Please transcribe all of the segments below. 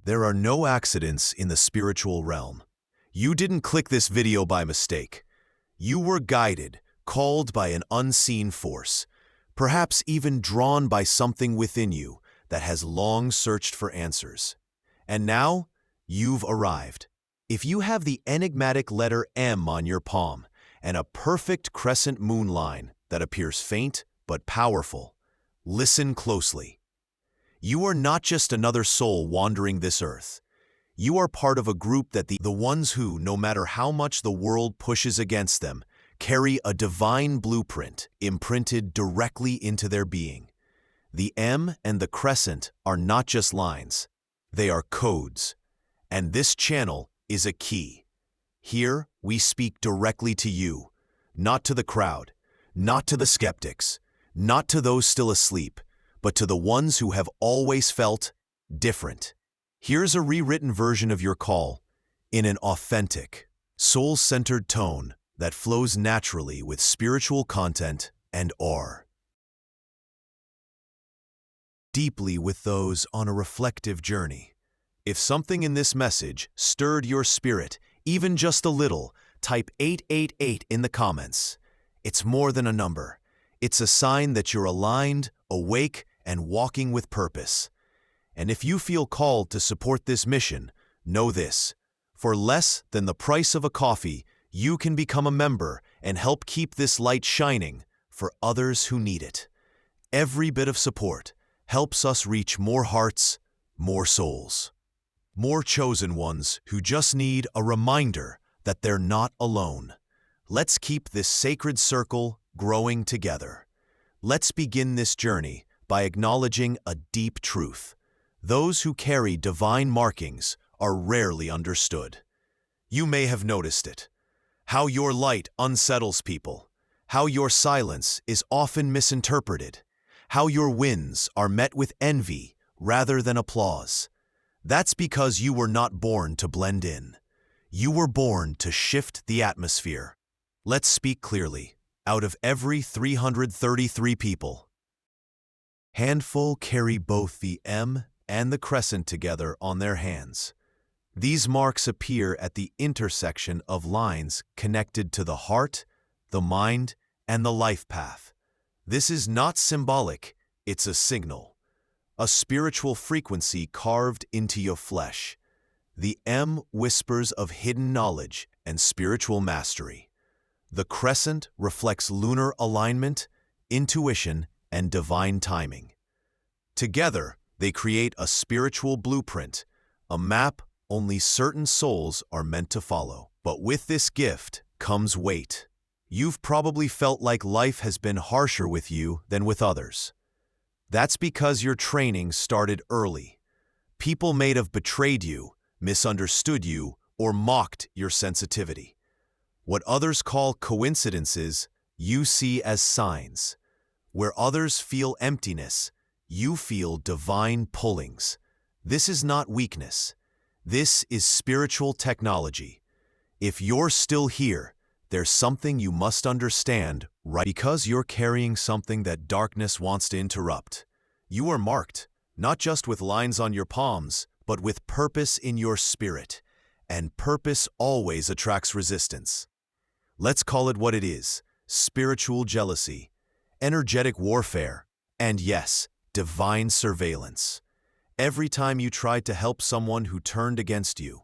There are no accidents in the spiritual realm. You didn't click this video by mistake. You were guided, called by an unseen force, perhaps even drawn by something within you that has long searched for answers. And now, you've arrived. If you have the enigmatic letter M on your palm and a perfect crescent moon line that appears faint but powerful, listen closely. You are not just another soul wandering this earth. You are part of a group that the ones who, no matter how much the world pushes against them, carry a divine blueprint imprinted directly into their being. The M and the crescent are not just lines. They are codes. And this channel is a key. Here, we speak directly to you, not to the crowd, not to the skeptics, not to those still asleep, but to the ones who have always felt different. Here's a rewritten version of your call in an authentic, soul-centered tone that flows naturally with spiritual content and awe. Deeply with those on a reflective journey. If something in this message stirred your spirit, even just a little, type 888 in the comments. It's more than a number. It's a sign that you're aligned, awake, and walking with purpose. And if you feel called to support this mission, know this. For less than the price of a coffee, you can become a member and help keep this light shining for others who need it. Every bit of support helps us reach more hearts, more souls, more chosen ones who just need a reminder that they're not alone. Let's keep this sacred circle growing together. Let's begin this journey by acknowledging a deep truth. Those who carry divine markings are rarely understood. You may have noticed it. How your light unsettles people. How your silence is often misinterpreted. How your wins are met with envy rather than applause. That's because you were not born to blend in. You were born to shift the atmosphere. Let's speak clearly. Out of every 333 people, handful carry both the M and the crescent together on their hands. These marks appear at the intersection of lines connected to the heart, the mind, and the life path. This is not symbolic, it's a signal. A spiritual frequency carved into your flesh. The M whispers of hidden knowledge and spiritual mastery. The crescent reflects lunar alignment, intuition, and divine timing. Together, they create a spiritual blueprint, a map only certain souls are meant to follow. But with this gift comes weight. You've probably felt like life has been harsher with you than with others. That's because your training started early. People may have betrayed you, misunderstood you, or mocked your sensitivity. What others call coincidences, you see as signs. Where others feel emptiness, you feel divine pullings. This is not weakness. This is spiritual technology. If you're still here, there's something you must understand right because you're carrying something that darkness wants to interrupt. You are marked, not just with lines on your palms, but with purpose in your spirit. And purpose always attracts resistance. Let's call it what it is: spiritual jealousy, energetic warfare, and yes, divine surveillance. Every time you tried to help someone who turned against you,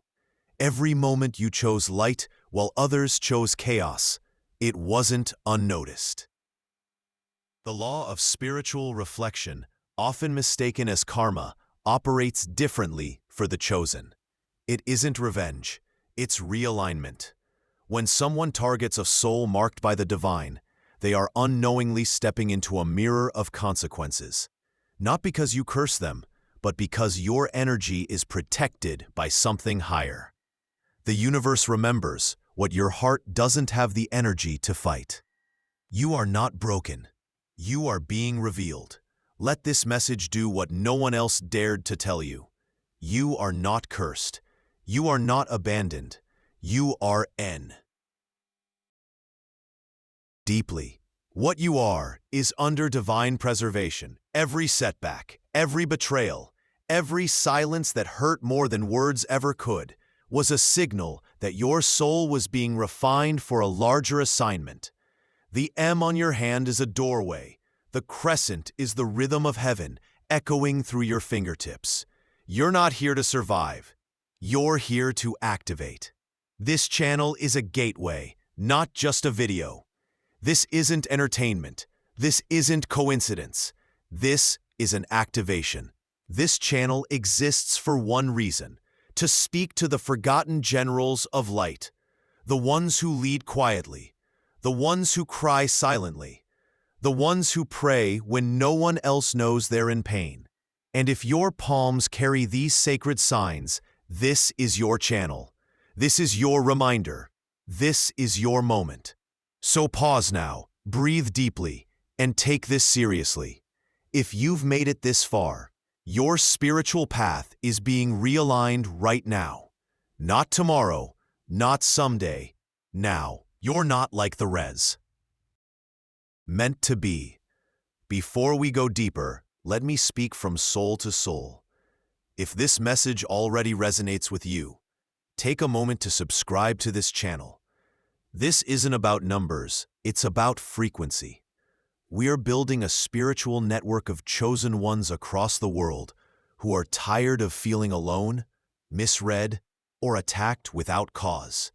every moment you chose light while others chose chaos, it wasn't unnoticed. The law of spiritual reflection, often mistaken as karma, operates differently for the chosen. It isn't revenge, it's realignment. When someone targets a soul marked by the divine, they are unknowingly stepping into a mirror of consequences. Not because you curse them, but because your energy is protected by something higher. The universe remembers what your heart doesn't have the energy to fight. You are not broken. You are being revealed. Let this message do what no one else dared to tell you. You are not cursed. You are not abandoned. You are N. Deeply. What you are is under divine preservation. Every setback, every betrayal, Every silence that hurt more than words ever could was a signal that your soul was being refined for a larger assignment. The M on your hand is a doorway. The crescent is the rhythm of heaven echoing through your fingertips. You're not here to survive. You're here to activate. This channel is a gateway, not just a video. This isn't entertainment. This isn't coincidence. This is an activation. This channel exists for one reason: to speak to the forgotten generals of light, the ones who lead quietly, the ones who cry silently, the ones who pray when no one else knows they're in pain. And if your palms carry these sacred signs, this is your channel. This is your reminder. This is your moment. So pause now, breathe deeply, and take this seriously. If you've made it this far, your spiritual path is being realigned right now. Not tomorrow, not someday, now. You're not like the res. Meant to be. Before we go deeper, let me speak from soul to soul. If this message already resonates with you, take a moment to subscribe to this channel. This isn't about numbers, it's about frequency. We're building a spiritual network of chosen ones across the world who are tired of feeling alone, misread, or attacked without cause.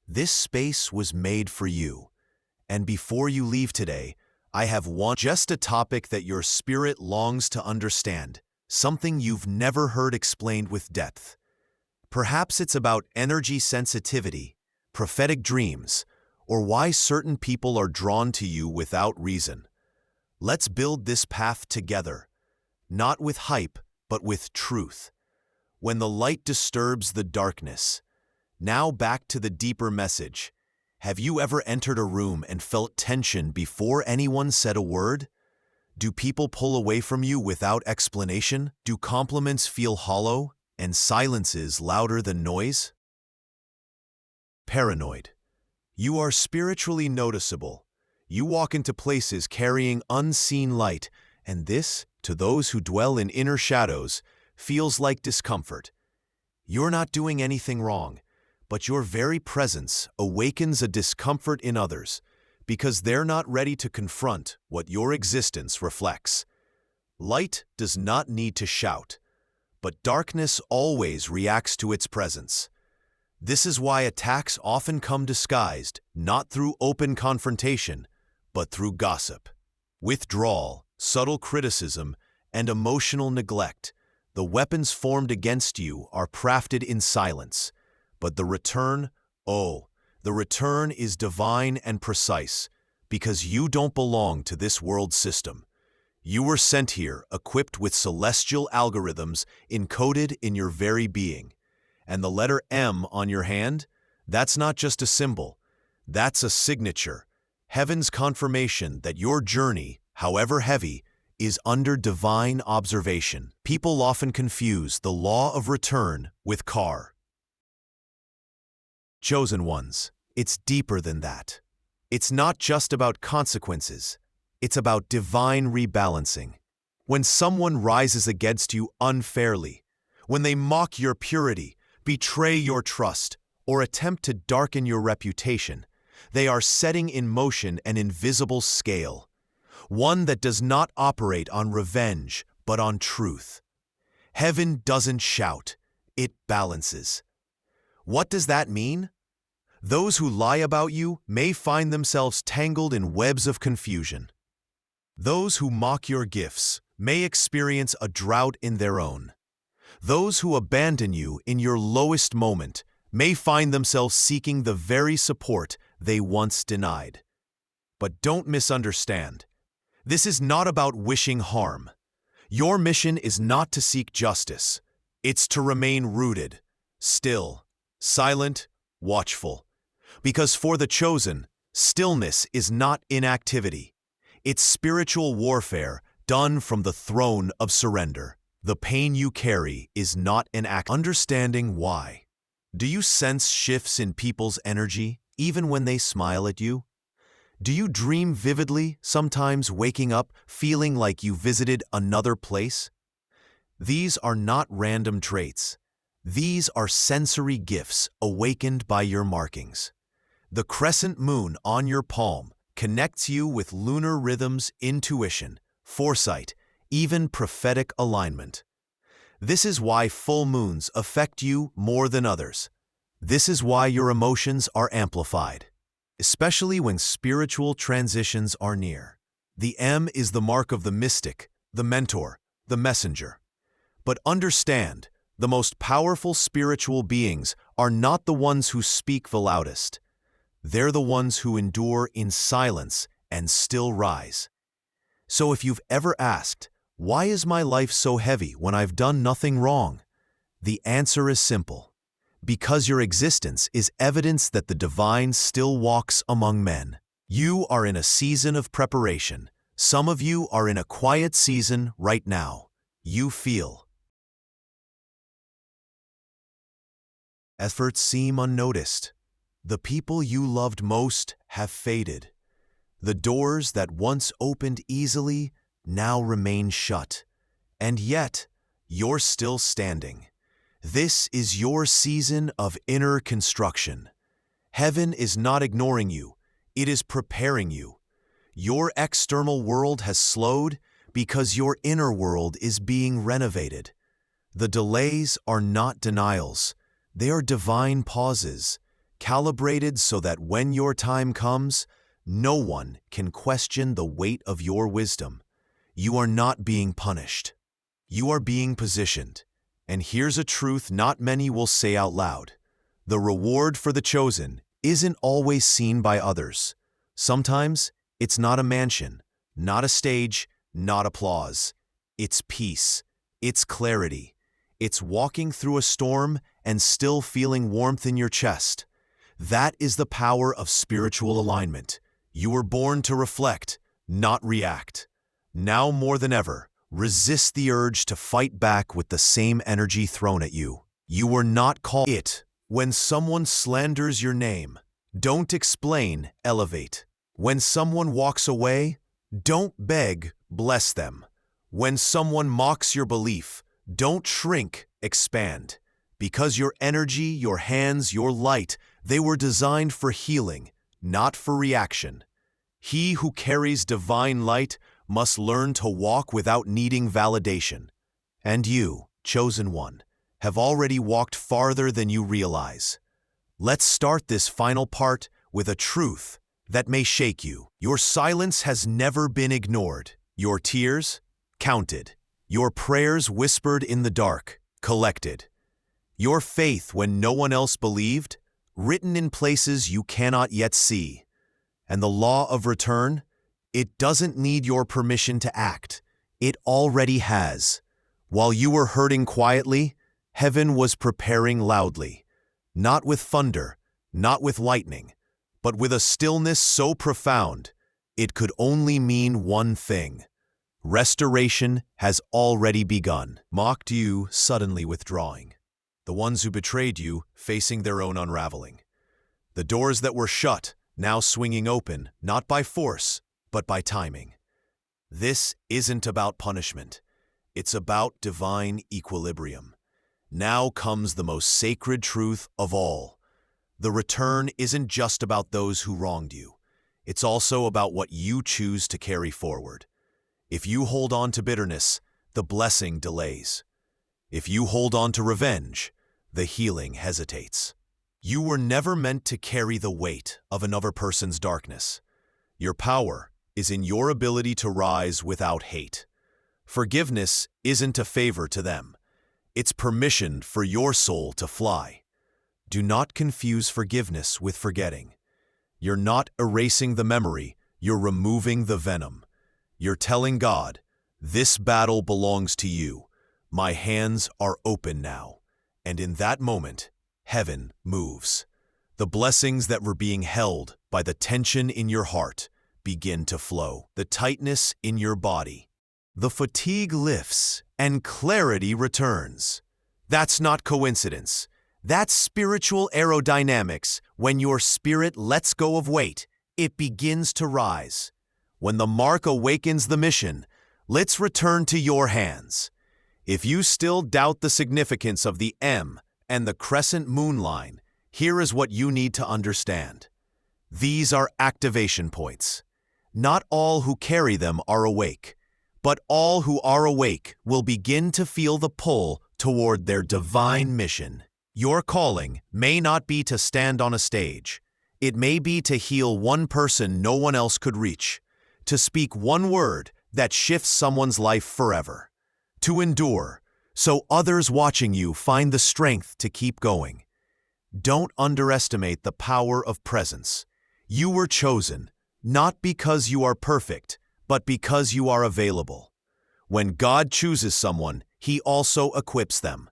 This space was made for you. And before you leave today, I have just a topic that your spirit longs to understand, something you've never heard explained with depth. Perhaps it's about energy sensitivity, prophetic dreams, or why certain people are drawn to you without reason. Let's build this path together, not with hype, but with truth. When the light disturbs the darkness. Now back to the deeper message. Have you ever entered a room and felt tension before anyone said a word? Do people pull away from you without explanation? Do compliments feel hollow and silences louder than noise? Paranoid. You are spiritually noticeable. You walk into places carrying unseen light, and this, to those who dwell in inner shadows, feels like discomfort. You're not doing anything wrong, but your very presence awakens a discomfort in others because they're not ready to confront what your existence reflects. Light does not need to shout, but darkness always reacts to its presence. This is why attacks often come disguised, not through open confrontation, but through gossip, withdrawal, subtle criticism, and emotional neglect. The weapons formed against you are crafted in silence. But the return is divine and precise, because you don't belong to this world system. You were sent here equipped with celestial algorithms encoded in your very being. And the letter M on your hand, that's not just a symbol, that's a signature, heaven's confirmation that your journey, however heavy, is under divine observation. People often confuse the law of return with CAR. Chosen ones, it's deeper than that. It's not just about consequences. It's about divine rebalancing. When someone rises against you unfairly, when they mock your purity, betray your trust, or attempt to darken your reputation, they are setting in motion an invisible scale, one that does not operate on revenge, but on truth. Heaven doesn't shout, it balances. What does that mean? Those who lie about you may find themselves tangled in webs of confusion. Those who mock your gifts may experience a drought in their own. Those who abandon you in your lowest moment may find themselves seeking the very support they once denied. But don't misunderstand. This is not about wishing harm. Your mission is not to seek justice. It's to remain rooted, still, silent, watchful. Because for the chosen, stillness is not inactivity. It's spiritual warfare done from the throne of surrender. The pain you carry is not an act. Understanding why. Do you sense shifts in people's energy, even when they smile at you? Do you dream vividly, sometimes waking up feeling like you visited another place? These are not random traits. These are sensory gifts awakened by your markings. The crescent moon on your palm connects you with lunar rhythms, intuition, foresight, even prophetic alignment. This is why full moons affect you more than others. This is why your emotions are amplified, especially when spiritual transitions are near. The M is the mark of the mystic, the mentor, the messenger. But understand, the most powerful spiritual beings are not the ones who speak the loudest. They're the ones who endure in silence and still rise. So if you've ever asked, why is my life so heavy when I've done nothing wrong? The answer is simple. Because your existence is evidence that the divine still walks among men. You are in a season of preparation. Some of you are in a quiet season right now. You feel. Efforts seem unnoticed. The people you loved most have faded. The doors that once opened easily now remain shut. And yet, you're still standing. This is your season of inner construction. Heaven is not ignoring you. It is preparing you. Your external world has slowed because your inner world is being renovated. The delays are not denials. They are divine pauses, calibrated so that when your time comes, no one can question the weight of your wisdom. You are not being punished. You are being positioned. And here's a truth not many will say out loud. The reward for the chosen isn't always seen by others. Sometimes it's not a mansion, not a stage, not applause. It's peace. It's clarity. It's walking through a storm and still feeling warmth in your chest. That is the power of spiritual alignment. You were born to reflect, not react. Now more than ever, resist the urge to fight back with the same energy thrown at you. You were not called it. When someone slanders your name, don't explain, elevate. When someone walks away, don't beg, bless them. When someone mocks your belief, don't shrink, expand. Because your energy, your hands, your light, they were designed for healing, not for reaction. He who carries divine light must learn to walk without needing validation. And you, chosen one, have already walked farther than you realize. Let's start this final part with a truth that may shake you. Your silence has never been ignored. Your tears, counted. Your prayers whispered in the dark, collected. Your faith when no one else believed, written in places you cannot yet see. And the law of return, it doesn't need your permission to act. It already has. While you were hurting quietly, heaven was preparing loudly. Not with thunder, not with lightning, but with a stillness so profound, it could only mean one thing. Restoration has already begun. Mocked you suddenly withdrawing. The ones who betrayed you facing their own unraveling. The doors that were shut now swinging open, not by force, but by timing. This isn't about punishment. It's about divine equilibrium. Now comes the most sacred truth of all. The return isn't just about those who wronged you. It's also about what you choose to carry forward. If you hold on to bitterness, the blessing delays. If you hold on to revenge, the healing hesitates. You were never meant to carry the weight of another person's darkness. Your power is in your ability to rise without hate. Forgiveness isn't a favor to them. It's permission for your soul to fly. Do not confuse forgiveness with forgetting. You're not erasing the memory, you're removing the venom. You're telling God, this battle belongs to you. My hands are open now. And in that moment, heaven moves. The blessings that were being held by the tension in your heart begin to flow. The tightness in your body. The fatigue lifts and clarity returns. That's not coincidence. That's spiritual aerodynamics. When your spirit lets go of weight, it begins to rise. When the mark awakens the mission, let's return to your hands. If you still doubt the significance of the M and the crescent moon line, here is what you need to understand. These are activation points. Not all who carry them are awake, but all who are awake will begin to feel the pull toward their divine mission. Your calling may not be to stand on a stage. It may be to heal one person no one else could reach, to speak one word that shifts someone's life forever, to endure so others watching you find the strength to keep going. Don't underestimate the power of presence. You were chosen, not because you are perfect, but because you are available. When God chooses someone, He also equips them.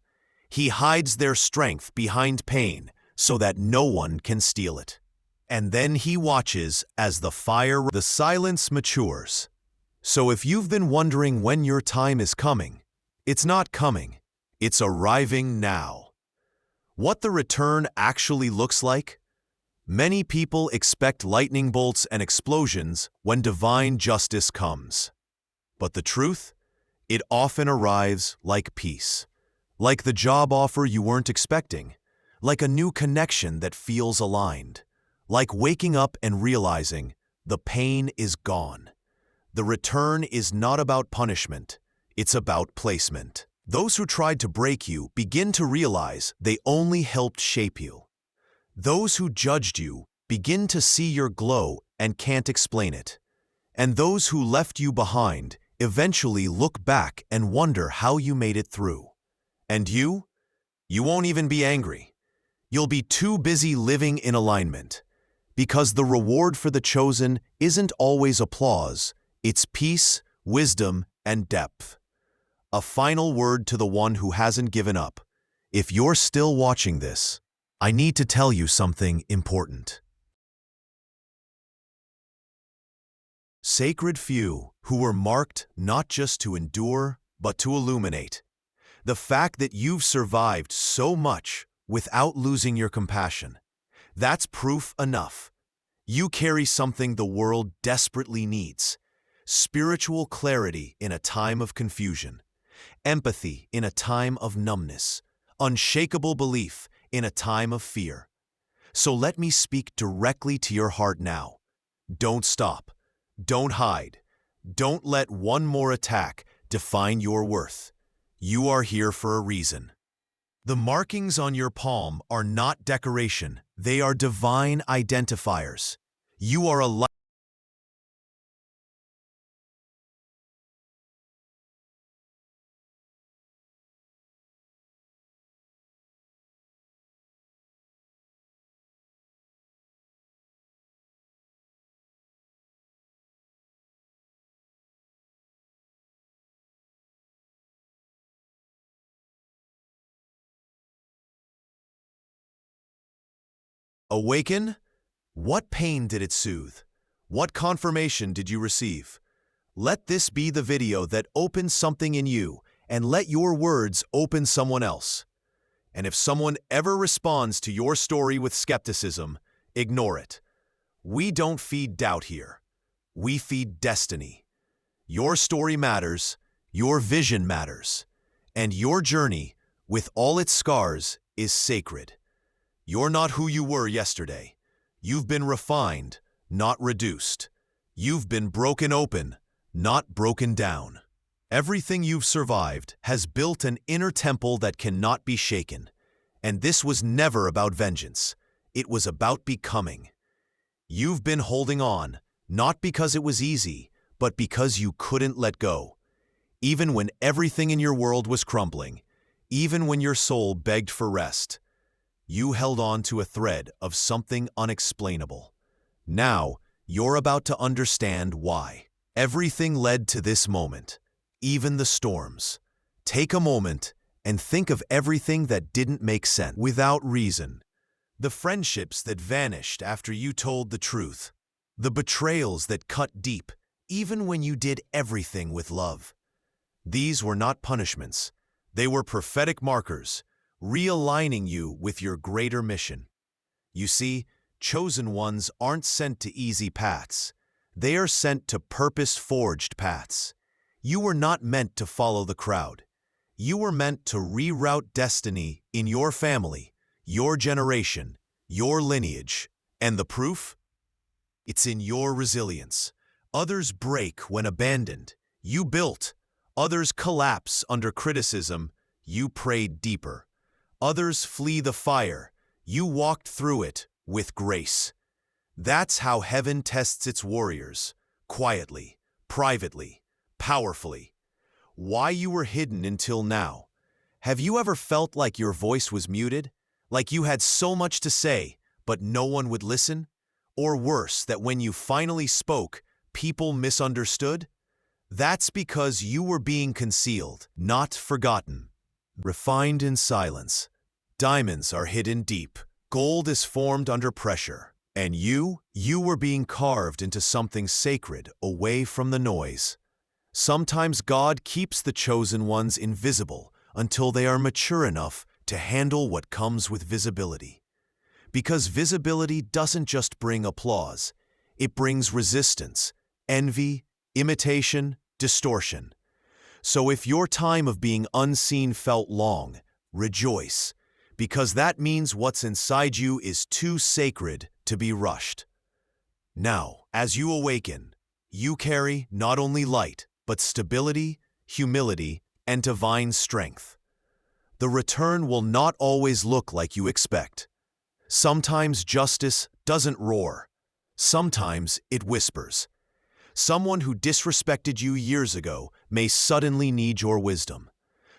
He hides their strength behind pain so that no one can steal it. And then He watches as the silence matures. So if you've been wondering when your time is coming, it's not coming, it's arriving now. What the return actually looks like? Many people expect lightning bolts and explosions when divine justice comes. But the truth? It often arrives like peace. Like the job offer you weren't expecting. Like a new connection that feels aligned. Like waking up and realizing the pain is gone. The return is not about punishment. It's about placement. Those who tried to break you begin to realize they only helped shape you. Those who judged you begin to see your glow and can't explain it. And those who left you behind eventually look back and wonder how you made it through. And you? You won't even be angry. You'll be too busy living in alignment. Because the reward for the chosen isn't always applause, it's peace, wisdom, and depth. A final word to the one who hasn't given up. If you're still watching this, I need to tell you something important. Sacred few who were marked not just to endure, but to illuminate. The fact that you've survived so much without losing your compassion, that's proof enough. You carry something the world desperately needs. Spiritual clarity in a time of confusion. Empathy in a time of numbness. Unshakable belief in a time of fear. So let me speak directly to your heart now. Don't stop. Don't hide. Don't let one more attack define your worth. You are here for a reason. The markings on your palm are not decoration. They are divine identifiers. You are a light. Awaken? What pain did it soothe? What confirmation did you receive? Let this be the video that opens something in you, and let your words open someone else. And if someone ever responds to your story with skepticism, ignore it. We don't feed doubt here. We feed destiny. Your story matters, your vision matters, and your journey, with all its scars, is sacred. You're not who you were yesterday. You've been refined, not reduced. You've been broken open, not broken down. Everything you've survived has built an inner temple that cannot be shaken. And this was never about vengeance. It was about becoming. You've been holding on, not because it was easy, but because you couldn't let go. Even when everything in your world was crumbling, even when your soul begged for rest, you held on to a thread of something unexplainable. Now, you're about to understand why. Everything led to this moment, even the storms. Take a moment and think of everything that didn't make sense without reason. The friendships that vanished after you told the truth. The betrayals that cut deep, even when you did everything with love. These were not punishments. They were prophetic markers, realigning you with your greater mission. You see, chosen ones aren't sent to easy paths. They are sent to purpose-forged paths. You were not meant to follow the crowd. You were meant to reroute destiny in your family, your generation, your lineage. And the proof? It's in your resilience. Others break when abandoned. You built. Others collapse under criticism. You prayed deeper. Others flee the fire. You walked through it with grace. That's how heaven tests its warriors. Quietly, privately, powerfully. Why you were hidden until now. Have you ever felt like your voice was muted? Like you had so much to say, but no one would listen? Or worse, that when you finally spoke, people misunderstood? That's because you were being concealed, not forgotten. Refined in silence. Diamonds are hidden deep. Gold is formed under pressure. And you were being carved into something sacred, away from the noise. Sometimes God keeps the chosen ones invisible until they are mature enough to handle what comes with visibility. Because visibility doesn't just bring applause, it brings resistance, envy, imitation, distortion. So if your time of being unseen felt long, rejoice, because that means what's inside you is too sacred to be rushed. Now, as you awaken, you carry not only light, but stability, humility, and divine strength. The return will not always look like you expect. Sometimes justice doesn't roar. Sometimes it whispers. Someone who disrespected you years ago may suddenly need your wisdom.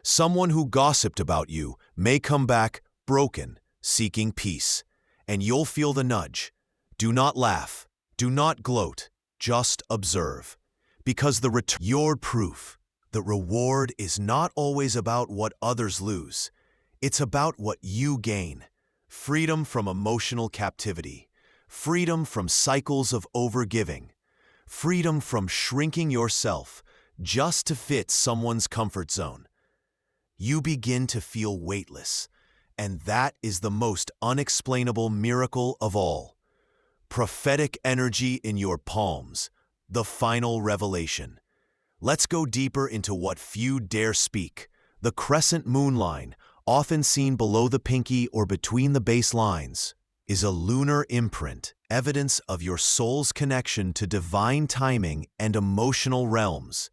Someone who gossiped about you may come back broken, seeking peace. And you'll feel the nudge. Do not laugh. Do not gloat. Just observe. Because your proof, the reward is not always about what others lose. It's about what you gain. Freedom from emotional captivity. Freedom from cycles of overgiving. Freedom from shrinking yourself just to fit someone's comfort zone. You begin to feel weightless, and that is the most unexplainable miracle of all. Prophetic energy in your palms, the final revelation. Let's go deeper into what few dare speak. The crescent moon line, often seen below the pinky or between the base lines, is a lunar imprint, evidence of your soul's connection to divine timing and emotional realms.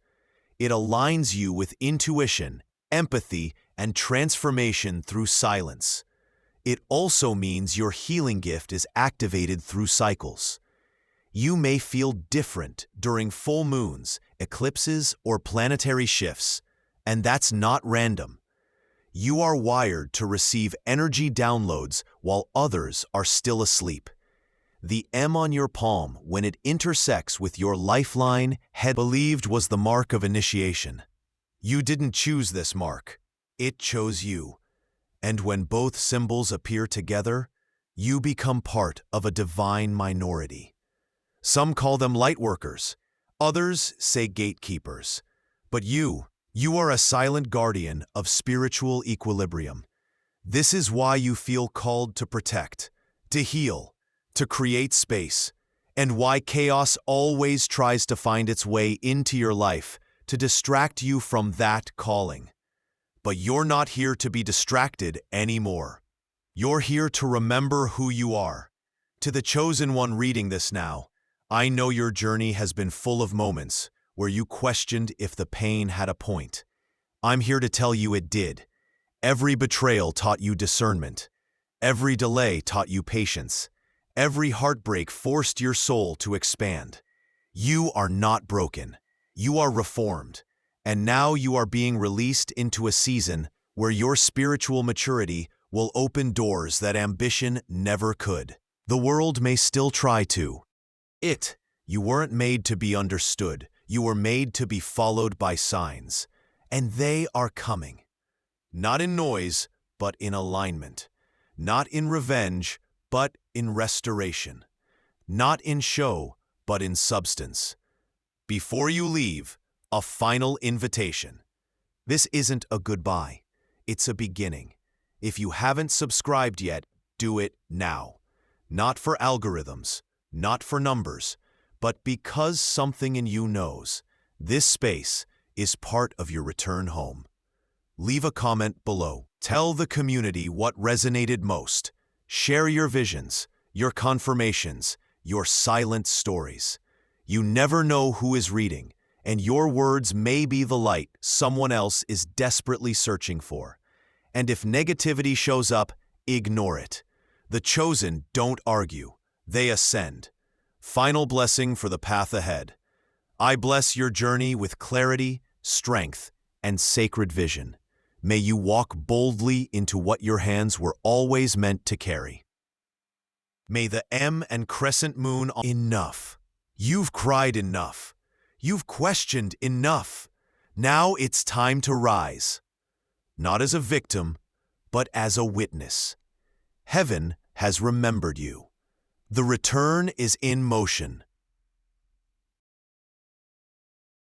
It aligns you with intuition, empathy, and transformation through silence. It also means your healing gift is activated through cycles. You may feel different during full moons, eclipses, or planetary shifts, and that's not random. You are wired to receive energy downloads while others are still asleep. The M on your palm, when it intersects with your lifeline, head believed was the mark of initiation. You didn't choose this mark. It chose you. And when both symbols appear together, you become part of a divine minority. Some call them lightworkers. Others say gatekeepers. But you are a silent guardian of spiritual equilibrium. This is why you feel called to protect, to heal, to create space, and why chaos always tries to find its way into your life to distract you from that calling. But you're not here to be distracted anymore. You're here to remember who you are. To the chosen one reading this now, I know your journey has been full of moments where you questioned if the pain had a point. I'm here to tell you it did. Every betrayal taught you discernment. Every delay taught you patience. Every heartbreak forced your soul to expand. You are not broken. You are reformed. And now you are being released into a season where your spiritual maturity will open doors that ambition never could. The world may still try to. You weren't made to be understood. You were made to be followed by signs. And they are coming. Not in noise, but in alignment. Not in revenge, but in restoration. Not in show, but in substance. Before you leave, a final invitation. This isn't a goodbye. It's a beginning. If you haven't subscribed yet, do it now. Not for algorithms, not for numbers, but because something in you knows this space is part of your return home. Leave a comment below. Tell the community what resonated most. Share your visions, your confirmations, your silent stories. You never know who is reading, and your words may be the light someone else is desperately searching for. And if negativity shows up, ignore it. The chosen don't argue, they ascend. Final blessing for the path ahead. I bless your journey with clarity, strength, and sacred vision. May you walk boldly into what your hands were always meant to carry. May the M and crescent moon enough. You've cried enough. You've questioned enough. Now it's time to rise. Not as a victim, but as a witness. Heaven has remembered you. The return is in motion.